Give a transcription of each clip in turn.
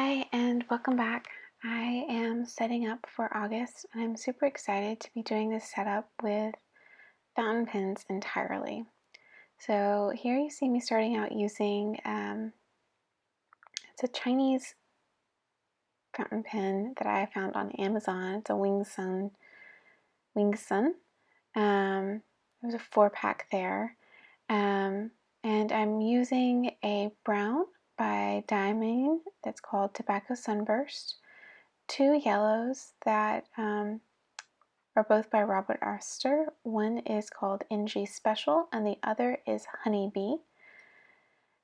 Hi and welcome back. I am setting up for August and I'm super excited to be doing this setup with fountain pens entirely. So here you see me starting out using, it's a Chinese fountain pen that I found on Amazon. It's a Wingsun. There's a 4-pack there. And I'm using a brown by Diamine that's called Tobbacco Sunburst. 2 yellows that are both by Oster. One is called NG Special and the other is Honeybee.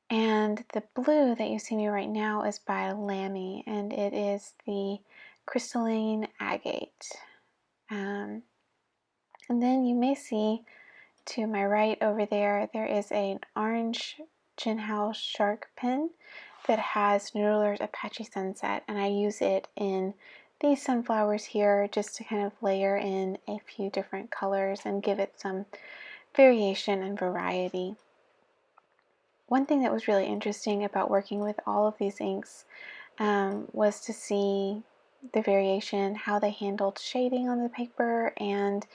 And the blue that you see me right now is by Lamy and it is the Crystalline Agate. And then you may see to my right over there, there is an orange Jinhao Shark pen that has Noodler's Apache Sunset, and I use it in these sunflowers here just to kind of layer in a few different colors and give it some variation and variety. One thing that was really interesting about working with all of these inks was to see the variation, how they handled shading on the paper, and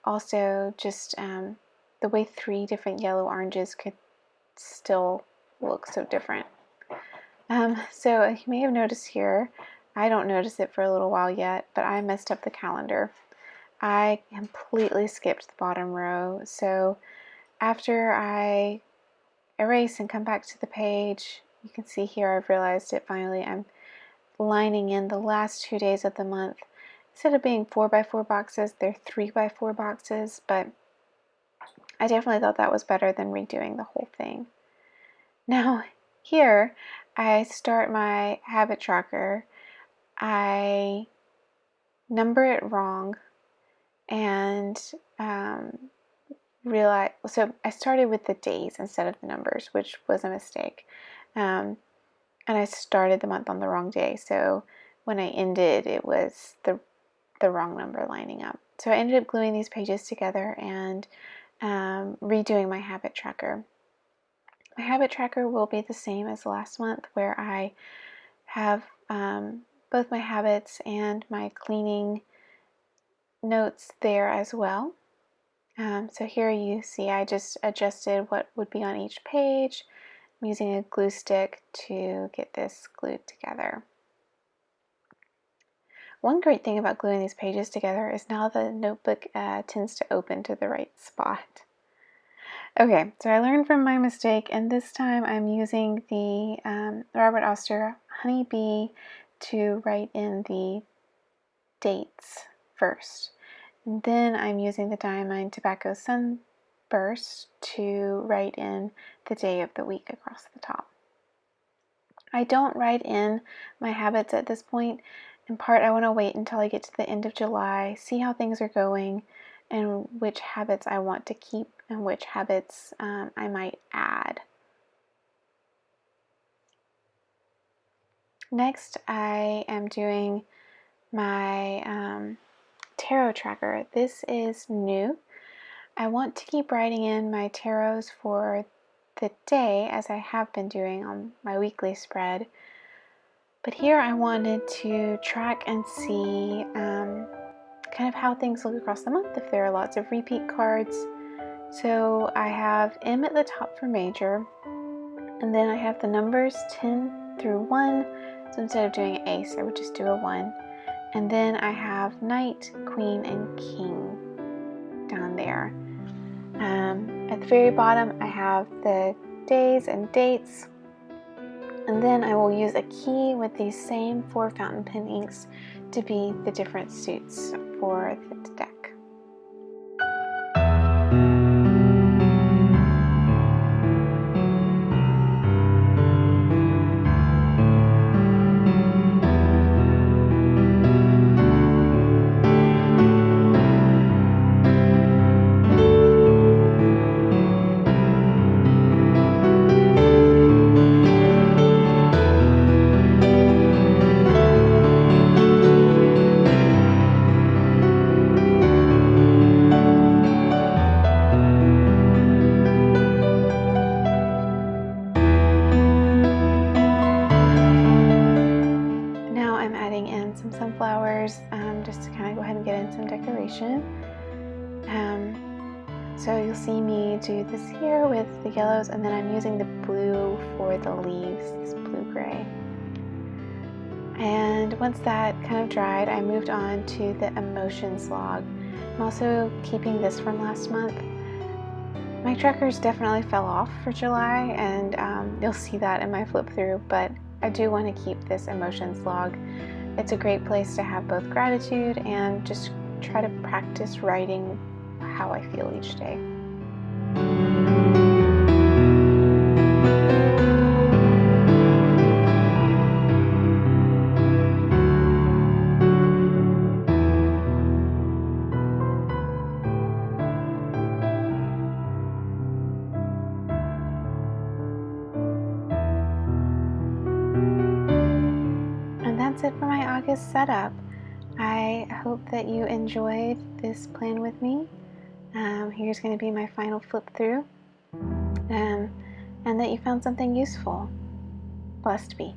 also just the way 3 different yellow oranges could still look so different. So you may have noticed here, I don't notice it for a little while yet, but I messed up the calendar. I completely skipped the bottom row. So after I erase and come back to the page, you can see here I've realized it finally. I'm lining in the last 2 days of the month. Instead of being 4x4 boxes, they're 3x4 boxes, but I definitely thought that was better than redoing the whole thing. Now here, I start my habit tracker. I number it wrong and realize, so I started with the days instead of the numbers, which was a mistake. And I started the month on the wrong day, so when I ended, it was the wrong number lining up. So I ended up gluing these pages together and redoing my habit tracker. My habit tracker will be the same as last month, where I have both my habits and my cleaning notes there as well. So here you see I just adjusted what would be on each page. I'm using a glue stick to get this glued together. One great thing about gluing these pages together is now the notebook tends to open to the right spot. Okay, so I learned from my mistake, and this time I'm using the Robert Oster Honeybee to write in the dates first. And then I'm using the Diamine Tobbacco Sunburst to write in the day of the week across the top. I don't write in my habits at this point. In part, I want to wait until I get to the end of July, see how things are going, and which habits I want to keep and which habits I might add. Next, I am doing my tarot tracker. This is new. I want to keep writing in my tarots for the day, as I have been doing on my weekly spread. But here I wanted to track and see kind of how things look across the month, if there are lots of repeat cards. So I have M at the top for major, and then I have the numbers 10 through 1. So instead of doing an ace, I would just do a 1. And then I have Knight, Queen, and King down there. At the very bottom, I have the days and dates. And then I will use a key with these same 4 fountain pen inks to be the different suits for the deck. decoration. So you'll see me do this here with the yellows, and then I'm using the blue for the leaves, this blue-gray. And once that kind of dried, I moved on to the emotions log. I'm also keeping this from last month. My trackers definitely fell off for July, and you'll see that in my flip through, but I do want to keep this emotions log. It's a great place to have both gratitude and just try to practice writing how I feel each day. And that's it for my August setup. I hope that you enjoyed this plan with me. Here's going to be my final flip through, and that you found something useful. Blessed be.